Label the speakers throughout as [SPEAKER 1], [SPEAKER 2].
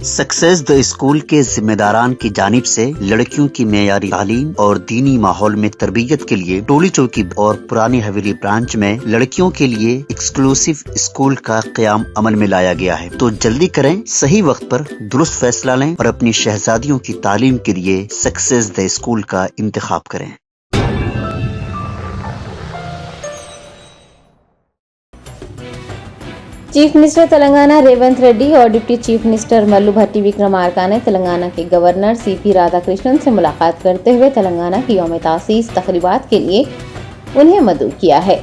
[SPEAKER 1] Success the school کے ذمہ داران کی جانب سے لڑکیوں کی معیاری تعلیم اور دینی ماحول میں تربیت کے لیے ٹولی چوکی اور پرانی حویلی برانچ میں لڑکیوں کے لیے ایکسکلوسیو اسکول کا قیام عمل میں لایا گیا ہے۔ تو جلدی کریں، صحیح وقت پر درست فیصلہ لیں اور اپنی شہزادیوں کی تعلیم کے لیے سکسیس دا اسکول کا انتخاب کریں۔
[SPEAKER 2] چیف منسٹر تلنگانہ ریونت ریڈی اور ڈپٹی چیف منسٹر ملو بھٹی وکرمارکا نے تلنگانہ کے گورنر سی پی رادھا کرشنن سے ملاقات کرتے ہوئے تلنگانہ کی یوم تاسیس تقریبات کے لیے انہیں مدعو کیا ہے۔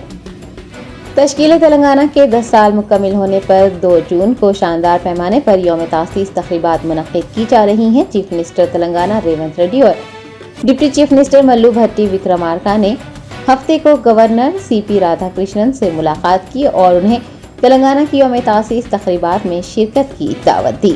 [SPEAKER 2] تشکیل تلنگانہ کے 10 سال مکمل ہونے پر 2 جون کو شاندار پیمانے پر یوم تاسیس تقریبات منعقد کی جا رہی ہیں۔ چیف منسٹر تلنگانہ ریونت ریڈی اور ڈپٹی چیف منسٹر ملو بھٹی وکرمارکا نے ہفتے کو گورنر سی پی رادھا کرشنن سے ملاقات کی اور انہیں تلنگانہ کی یوم تاسیس تقریبات میں شرکت کی دعوت دی۔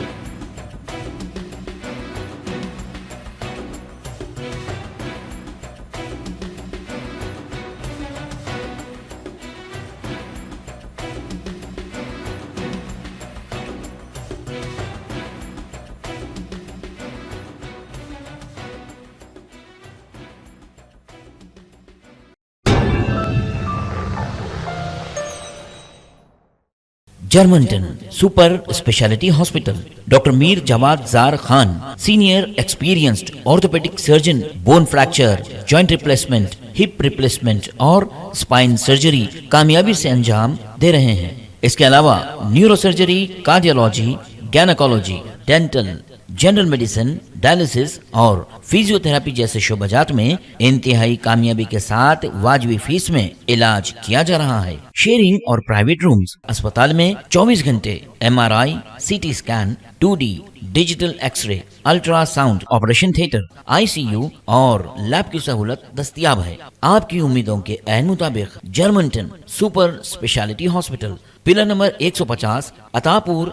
[SPEAKER 3] جرمنٹن super specialty hospital, doctor Mir Jawad Zar Khan, senior experienced orthopaedic surgeon, bone fracture, joint replacement, hip replacement اور اسپائن سرجری کامیابی سے انجام دے رہے ہیں۔ اس کے علاوہ neuro surgery, cardiology, gynaecology, dental, general medicine, dialysis اور فزیو تھراپی جیسے شعبات میں انتہائی کامیابی کے ساتھ واجبی فیس میں علاج کیا جا رہا ہے۔ شیئرنگ اور پرائیویٹ رومز، اسپتال میں 24 گھنٹے MRI، CT scan, 2D digital X ray, ultra sound, operation theatre, ICU اور لیب کی سہولت دستیاب ہے۔ آپ کی امیدوں کے عین مطابق جرمنٹن super specialty hospital, pillar number 150، عطا پور،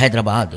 [SPEAKER 3] حیدرآباد۔